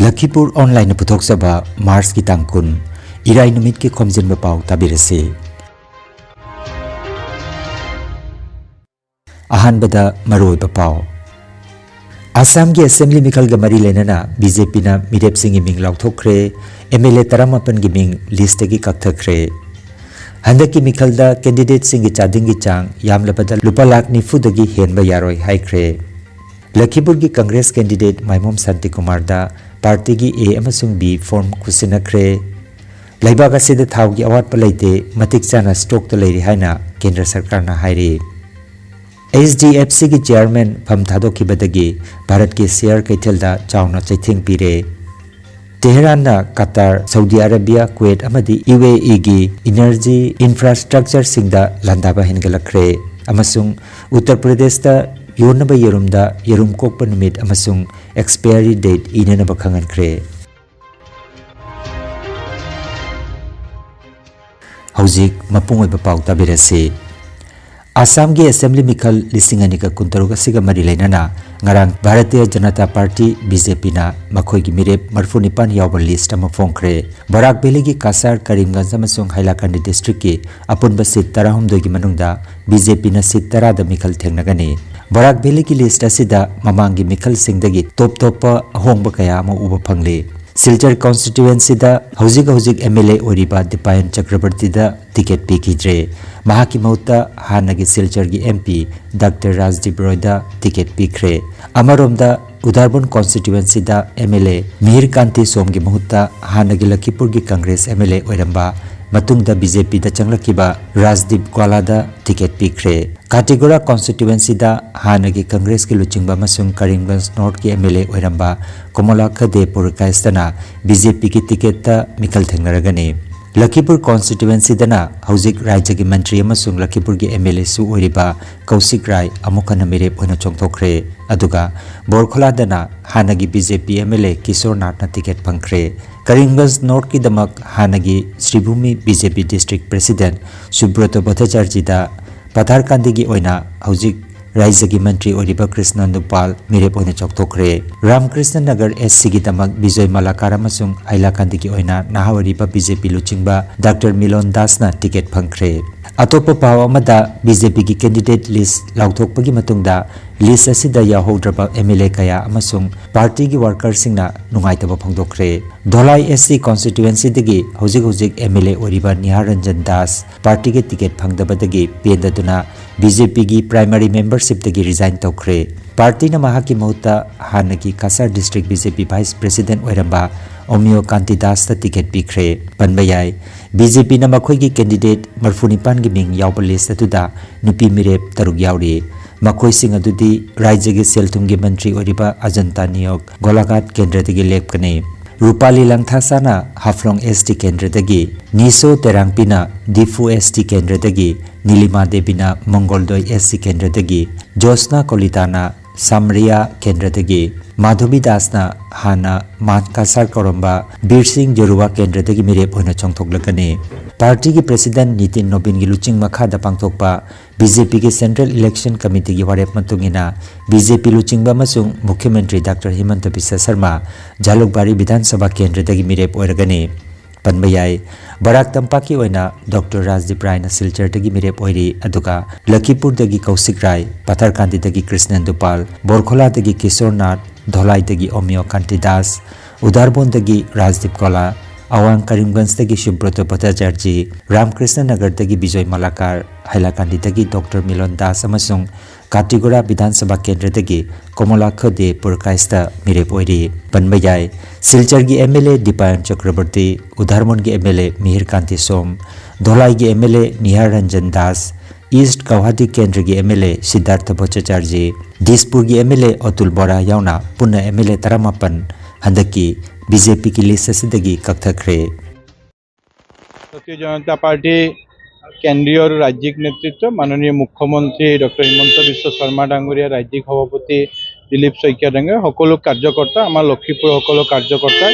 Lakhipur Online Puthokzaba Mars ki tangkun Irai numit ki Khomjinba Pao tabirase. Ahanbada Maroiba Pao Assam ki Assembly Mikal Gamari Lenana BJP na Mirep Singh Ming Lauthokre MLA Taramapan gi Ming list gi kakthakre. Handaki Mikalda candidate Singh Chadingi Chang Yamlabada Lupa Lakh Nifudagi Henba Yaroi Haikre. Lakhipur ki Congress candidate Maimom Santi Kumar da party gi A amasung B form kusinakre. Laibaga sida thau gi awat palaite matik chana stock to leiri haina Kendra Sarkar na hairi. SDFC ki chairman Pham Thadokhi badagi Bharat ki share kaithelda chauna chaithing pire. Tehran na Qatar, Saudi Arabia, Kuwait amadi UAE gi energy infrastructure singda landaba hengalakre. Amasung Uttar Pradesh da Yonaba Yerumda Yerum Kokpa numit amasung expiry date inanaba khangankre. Hauzik mapung oiba pau tabirase. Assam ki Assembly Mikal Lisinganika Kuntaruga Siga Mari Lainana Ngarang Bharatiya Janata Party BJP na Makhoi ki Mirep Marfunipan Yawbal list ama phongkre. Barak Valley ki Kasar Karimganj amasung Hailakandi district ki apunba seat 12 gi manungda BJP na seat 10 da Mikal thengnagani. Barak Valley ki list asida mamangi Mikal singdagi top ahongba kaya ama uba phangli. Silchar constituency da hauzik MLA oriba Dipayan Chakrabarti da ticket pikidre. Mahaki mauta hanagi Silchar gi MP Dr. Rajdip Roy da ticket pikre. Amarom da Udarbon constituency da MLA Mihir Kanti Somgi mahutta hanagi Lakhipur gi Congress MLA oiramba matung da BJP da changlakiba Rajdip Kwala da ticket pikre. Katigora constituency da hanagi Congress ki Luchingba masung Karimganj North ki MLA oiramba Komala Khade Purkaistana BJP ki ticket ta Mikal thengnaragani. Lakhipur constituency dana hauzik Rajya ki Mantri amasung Lakhipur ki MLA su oiriba Kausik Rai amukana mirep oina chongthokre. Aduga Borkhola dana hanagi BJP MLA Kishore Nath na ticket phangkre. Karimganj North ki damak hanagi Sribhumi BJP District President Subrata Bhattacharya da Patharkandi gi oina hauzik Rajya ki Mantri oriba Krishna Nupal mirep oina chongthokre. Ramkrishna Nagar SC ki damak Bijoy Malakar amasung Hailakandi ki oina nahawariba BJP Luchingba Dr. Milon Das na ticket phangkre. Atopa paw amada BJP ki candidate list lauthokpagi matungda list asida yahodraba MLA kaya amasung party gi worker singna nungaitaba phangdokre. Dholai SC constituency dagi hauzik MLA oriba Nihar Ranjan Das party ki ticket phangdabadagi pendaduna BJP gi primary membership dagi resign tokre. Party na mahaki mahutta hanagi Kasar district BJP vice president oiramba Omio Kanti Das ta ticket pikre. Panbayai BJP na makhoi gi candidate Marfunipan gi ming yawbal list atuda nupi mirep taruk yawri. Makhoi sing adudi Rajya gi Selthum gi Mantri oriba Ajanta Niyok Golagat Kendra dagi lepkane. Rupali Langthasana Haflong ST Kendra dagi Niso Terangpina Difu ST Kendra dagi Nilima Debina Mongoldoi SC Kendra dagi Josna Kolitana Samria Kendra dagi Madhubi Dasna Hana Mat Kasar Koromba Bir Singh Jorua Kendra dagi mirep oina chongthoklakani. Party ki President Nitin Nobin gi luching makha da pangthokpa BJP ki Central Election Committee gi warep matungina BJP luchingba masung Mukhyamantri Dr. Himanta Biswa Sharma Jalukbari Vidhan Sabha Kendra dagi mirep oiragani. Panbayai Barak Tampak ki oina Dr. Rajdip Rai na Silchar dagi mirep oiri aduga Lakhipur dagi Kausik Rai Patharkandi dagi Krishna Dupal Borkhola dagi Kishore Nath Dholai dagi Omio Kanti Das Udarbon dagi Rajdip Kwala Awang Karimganj dagi Subrata Bhattacharya Ramkrishna Nagar dagi Bijoy Malakar Hailakandi dagi Dr. Milon Das amasung Katigora Vidhan Sabha Kendra dagi Komala Khade Purkaista mirep oiri. Panbayai Silchar gi MLA Dipayan Chakrabarti Udharmon gi MLA Mihir Kanti Som Dholai gi MLA Nihar Ranjan Das East Kauhati Kendra gi MLA Siddhartha Bhattacharya Dispur gi MLA Atul Bora yauna punna MLA 18 handaki BJP की list असिदगी कक्थक्रे. Bharatiya Janata party केंद्रीय और राज्यिक नेतृत्व माननीय मुख्यमंत्री doctor Himanta Biswa Sharma डांगरिया राज्यिक सभापति दिलीप शइकिया डांगरिया सकलो कार्यकर्ता आम लखीपुर सकलो कार्यकर्ता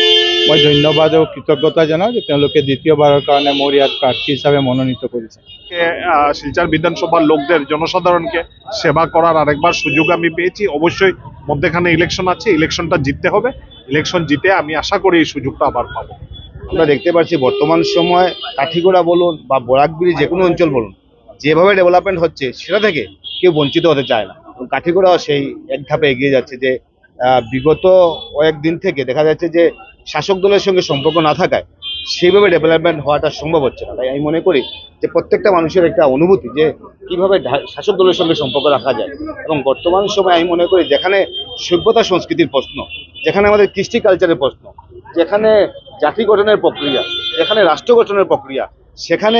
मैं धन्यवाद और कृतज्ञता जाना द्वितीयबार कारण मोर इतना प्रार्थी हिसाब से मनोनीत कर शिलचर विधानसभा लोकदेर जनसाधारण के सेवा करार आरेकबार सुयोग आमी पेয়েছি। अवश्य मध्यखाने इलेक्शन आछे, इलेक्शनटा जितते होबे ইলেকশন জিতে আমি আশা করি এই সুযোগটা আবার পাবো। আমরা দেখতে পাচ্ছি বর্তমান সময় কাঠিগোড়া বলুন বা বরাকবিরি যে কোনো অঞ্চল বলুন, যেভাবে ডেভেলপমেন্ট হচ্ছে সেটা থেকে কেউ বঞ্চিত হতে চায় না। কাঠিগোড়াও সেই এক ধাপে এগিয়ে যাচ্ছে যে বিগত কয়েকদিন থেকে দেখা যাচ্ছে যে শাসক দলের সঙ্গে সম্পর্ক না থাকায় সেইভাবে ডেভেলপমেন্ট হওয়াটা সম্ভব হচ্ছে না। তাই আমি মনে করি যে প্রত্যেকটা মানুষের একটা অনুভূতি যে কিভাবে শাসক দলের সঙ্গে সম্পর্ক রাখা যায়। এবং বর্তমান সময়ে আমি মনে করি যেখানে সভ্যতা সংস্কৃতির প্রশ্ন, যেখানে আমাদের কৃষ্টি কালচারের প্রশ্ন, যেখানে জাতি গঠনের প্রক্রিয়া, যেখানে রাষ্ট্র গঠনের প্রক্রিয়া, সেখানে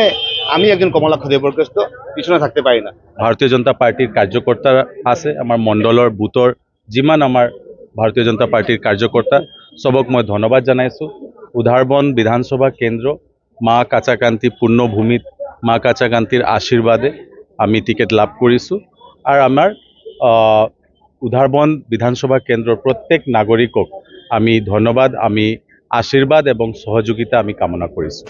আমি একজন কমলাক্ষ দেববরগ্রস্ত পিছনে থাকতে পারি না। ভাৰতীয় জনতা পাৰ্টিৰ কাৰ্যকৰ্তা আছে, আমাৰ মণ্ডলৰ বুথৰ যিমান আমাৰ ভাৰতীয় জনতা পাৰ্টিৰ কাৰ্যকৰ্তা সবক মই ধন্যবাদ জনাইছোঁ। উধাৰবন বিধানসভা কেন্দ্ৰ মা কাচাকান্তি পূৰ্ণভূমিত মা কাচাকান্তিৰ আশীৰ্বাদে আমি টিকেট লাভ কৰিছোঁ আৰু আমাৰ উধাৰবন বিধানসভা কেন্দ্ৰৰ প্ৰত্যেক নাগৰিকক আমি ধন্যবাদ, আমি আশীৰ্বাদ এবং সহযোগিতা আমি কামনা কৰিছোঁ।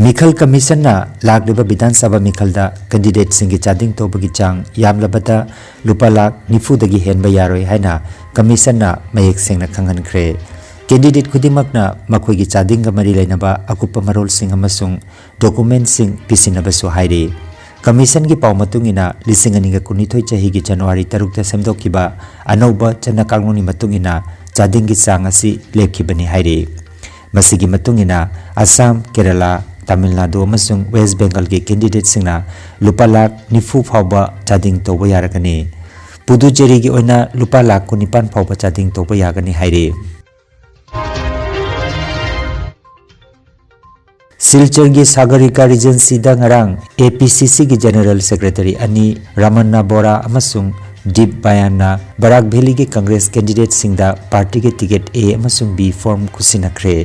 मिखल कमीशन ना लाग विधानसभा मिखल कैंडिडेट सिंह चादिंग तौबगी चांग यामलबदा लुपा लाख निफुदगी हेनब यारोय हाइना कमीशन ना मयेक सेंगना खंगनख्रे। कैंडिडेट खुदिमकना मखोइगी चादिंग मरी लेनबा अकुप मरोल सिंह अमसुंग डॉक्यूमेंट सिंह पिसिनबसु हाइरे। कमीशन की पाव मतुंगिना लिसिंग अनिगा कुनिथोय चहिगी जनवरी 3 सेमदोकिबा अनौबा चन्ना कांगनुनी मतुंगिना चादिंग की चांग असि लेखिबनी हाइरे। मसिगी मतुंगिना असम, केरला, तमिलनाडु अमसुंग वेस्ट बेंगल के कैंडिडेट सिंगना लुपा लाख निफु फावबा चादिंग तौबा यारगनी। पुदुचेरी की ओइना लुपा लाख 19 फावबा चादिंग तौबा यागनी हाइरे। सिलचर की सागरिका रिजेंसी नरंग APCC की जनरल सेक्रेटरी अनि रमन्ना बोरा अमसुंग दीप बयाना बराक वैली के कांग्रेस कैंडिडेट सिंगदा पार्टी के टिकट A अमसुंग B फॉर्म खुसिनख्रे।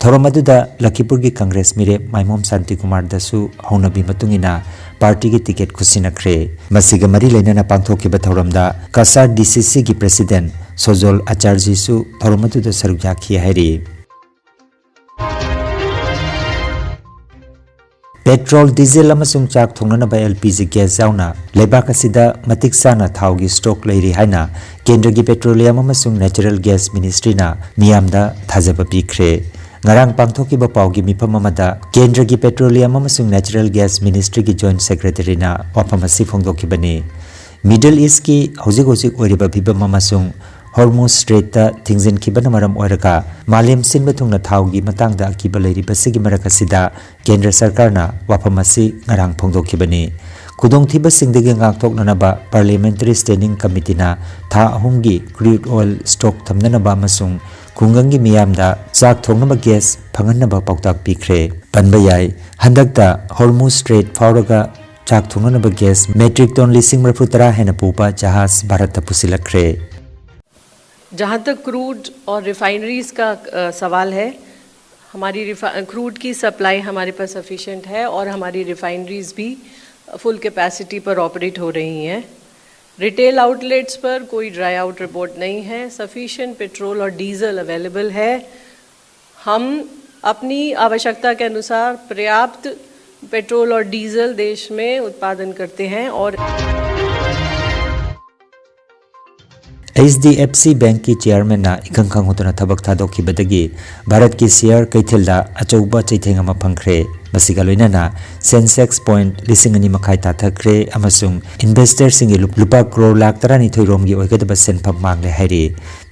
थौरम अदुदा लखीपुर की कांग्रेस मिरे माइमोम शांति कुमार दसु हौनबी मतुंगिना पार्टी के टिकट खुसिनख्रे। मसिग मरी लेना पांथोकिबा थौरमदा कासार DCC की प्रेसिडेंट सोजोल आचार्यसु थौरम अदुदा सरुक याखि हाइरि। पेट्रोल डीजल अमसुंग चाक थोंगनबा LPG गैस जाउना लेबाक असिदा मतिक साना थावगी स्टॉक लेरी हाइना केंद्र की पेट्रोलियम अमसुंग नेचुरल गैस मिनिस्ट्री ना मियामदा थाजबा पिख्रे। ngarang pangthokiba paugi mifam amada kendra ki petroleum amasung natural gas ministry ki joint secretary na wafamasi phongdokibani middle east ki hojik oiriba bibam amasung hormuz strait ta thingzin kibana maram oiraka malem sinba thungna thaugi matangda akiba leiriba sigi marakasida kendra sarkar na wafamasi ngarang phongdokibani kudong thiba singdegi ngakthoknanaba parliamentary standing committee na tha ahumgi crude oil stock thamnanaba amasung खुंगंगी मियामदा चाक थोंगनबा gas फंगनबा पाउताक पिख्रे। पनबा याय हंदकता Hormuz strait फावरगा चाक थोंगनबा gas metric ton 130 हेन pupa जहाज भारत पुसिलख्रे। जहाँ तक crude और refineries का सवाल है, हमारी क्रूड की सप्लाई हमारे पास सफिशिएंट है और हमारी रिफाइनरीज भी फुल कैपेसिटी पर ऑपरेट हो रही हैं। रिटेल आउटलेट्स पर कोई ड्राई आउट रिपोर्ट नहीं है, सफिशिएंट पेट्रोल और डीजल अवेलेबल है। हम अपनी आवश्यकता के अनुसार पर्याप्त पेट्रोल और डीजल देश में उत्पादन करते हैं। और HDFC बैंक की चेयरमैन ना इखंखंग होतना थबक थादोखिबदगी भारत की शेयर कैथेलदा अचौबा चैथेंग अमा फंख्रे। मसिगा लोइनाना सेंसेक्स पॉइंट 2.2 ताथख्रे अमसुंग इन्वेस्टर सिंग लुपा करोड़ लाख 12 रोमगी ओइगदबा सेनफम मांगले हाइरे।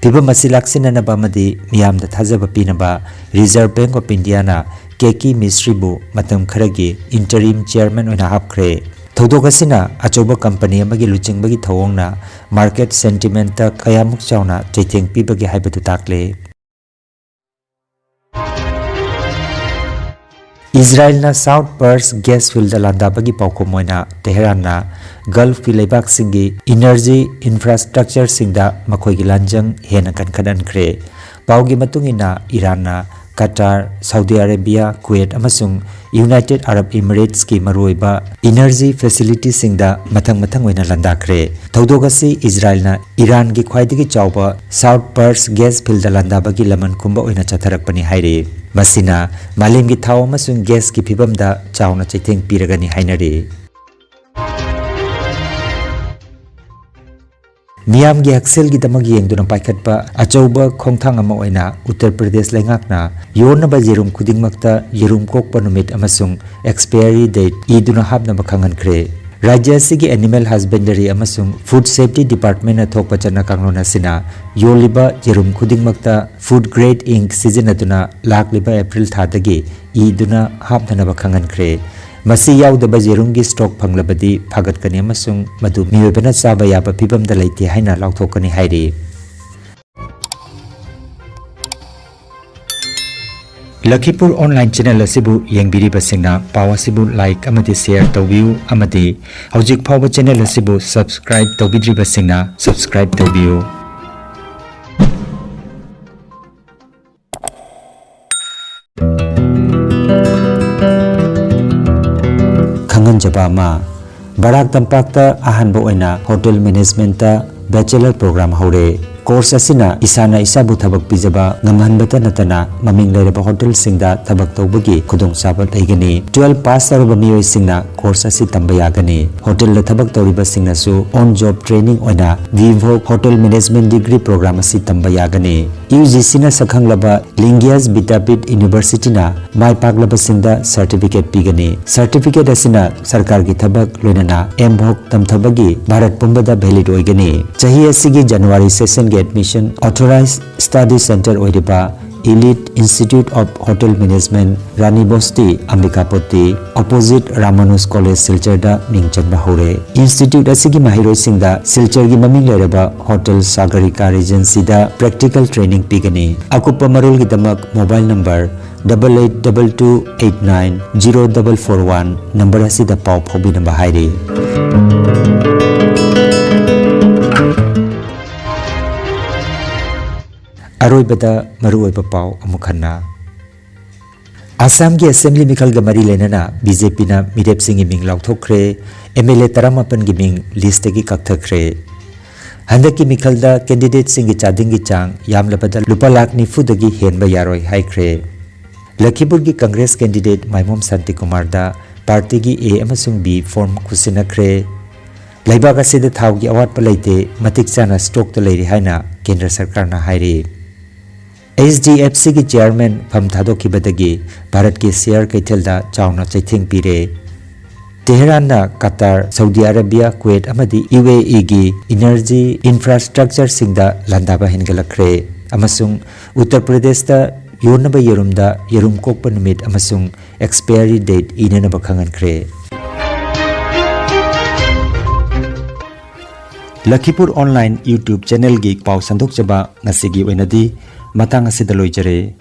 फिबम मसि लाक्सिननबा मदि मियामदा थाजबा पिनबा रिजर्व बैंक ऑफ इंडिया ना केकी मिस्ट्रीबु मतम खरगी इंटरिम चेयरमैन ओइना हापख्रे। थौदोगसिना अचौबा कंपनी अमगी लुचिंगबगी थौंगना मार्केट सेंटिमेंट ता कयामुक चावना चैथेंग पिबगी हाइबदु ताकले। इजराइल ना साउथ पर्स गैस फील्ड लांदाबगी पाउको मोइना तेहरान ना गल्फ की लेबाक सिंगी एनर्जी इंफ्रास्ट्रक्चर सिंगदा मखोइगी लांजंग हेना कनखदनख्रे। पाउगी मतुंगिना ईरान ना कतार, सऊदी अरेबिया, कुवैत अमसुंग यूनाइटेड अरब एमिरेट्स की मरुइबा एनर्जी फैसिलिटी सिंगदा मथंग ओइना लंदाख्रे। थौदोगसी इजराइल ना ईरान की ख्वाइदगी चावबा साउथ पर्स गैस फील्ड लांदाबगी लमन कुंबा ओइना चथरकपनी हाइरे। मसिना मालेम की थाव अमसुंग गैस की फिबमदा चावना चैथेंग पिरगनी हाइनरे। मियाम गी हक्सेल गी दमग येंगदुना पाइखटपा अचौबा खोंथांग अमा ओइना उत्तर प्रदेश लेंगाकना योनबा जेरुम खुदिंगमक्ता येरुम कोकपा नुमित अमसुंग एक्सपायरी डेट ईदुना हाबना खंगनख्रे राज्य असिगी एनिमल हस्बेंडरी अमसुंग फूड सेफ्टी डिपार्टमेंट अथोकपा चना कांगलोना सिना योलिबा जेरुम खुदिंगमक्ता फूड ग्रेड इंक सिजनदुना लाखलिबा एप्रिल थादगी ईदुना हाबना खंगनख्रे मसी याउदबा जेरुमगी स्टॉक फंगलबदी फागतकनी अमसुंग मदु मियोबना चाबा याबा फिबमदा लैते हाइना लाउथोकनी हाइरे लखीपुर ऑनलाइन चैनल असिबु येंगबिरिबसिंगना पाव असिबु लाइक अमदि शेयर तौबियु अमदि हौजिक फावबा चैनल असिबु सब्सक्राइब तौबिद्रिबसिंगना सब्सक्राइब तौबियु खंगन जबामा बराक तंपाकता अहनबो ओइना होटल मैनेजमेंट बैचलर प्रोग्राम हौरे कोर्स असिना इसाना इसाबु थबक पिजबा ngамहनबता नतना ममिंग लेरबा होटल सिंगदा थबक तौबगी खुदोंग चाबा लैगनी 12 पास तौरबा मियोय सिंगना कोर्स असि तंबा यागनी होटल ल थबक तौरिबा सिंगनासु ऑन जॉब ट्रेनिंग ओइना विवो होटल मैनेजमेंट डिग्री प्रोग्राम असि तंबा यागनी UGC ना सखंगलबा लिंगियास बिटापिट यूनिवर्सिटी ना माय पागलबा सिंगदा सर्टिफिकेट पिगनी सर्टिफिकेट असिना सरकार की थबक लोइना एमभोक तमथबगी भारत पुंबदा वैलिड ओइगनी चाहि असिगी जनवरी session admission authorised study centre ओइरिबा Elite Institute of Hotel Management रानी बोस्ती अंबिकापोती ऑपोजिट रामानुज कॉलेज सिलचरदा मिंगचनबा हौरे इंस्टीट्यूट असिगी माहिरोइसिंगदा सिलचरगी ममिंग लेरबा होटल सागरिका रेजेंसीदा प्रैक्टिकल ट्रेनिंग पिगनी अकुप्पा मरोलगी दमक मोबाइल नंबर 8822890441 नंबर असिदा पाव फोबिनबा हाइरे अरोइबदा मरुओइबा पाव अमुखन्ना आसाम की असेंबली मिखल गमरी लेनना बीजेपी ना मिरेप सिंह मिंग लाउथोख्रे एमएलए तरामापन की मिंग लिस्ट की कक्थख्रे हंदक की मिखलदा कैंडिडेट सिंह चादिंग की चांग यामलबदा लुपा लाख निफुदगी हेनबा यारोय हाइख्रे लखीपुर की कांग्रेस कैंडिडेट माइमोम शांति कुमार दा पार्टी की ए अमसुंग बी फॉर्म खुसिनख्रे लैबाग असिदा थाव की अवाट पलैते मतिक चाना स्टॉक त लेरि हाइना केंद्र सरकार ना हाइरे HDFC की चेयरमैन फम थादोखिबदगी भारत की शेयर कैथेलदा चाउना चैथिंग पीरे तेहरान ना कतार सऊदी अरेबिया कुवैत अमदी UAE की इनर्जी इंफ्रास्ट्रक्चर सिंगदा लंदाबा हेनगलखरे अमसुंग उत्तर प्रदेश दा योनबा येरुमदा येरुम कोकपा नुमित अमसुंग एक्सपायरी डेट इनेनबा खंगनखरे लखीपुर ऑनलाइन यूट्यूब चैनल की पाव संदोक जबा ngasi gi oinadi matang asida loijare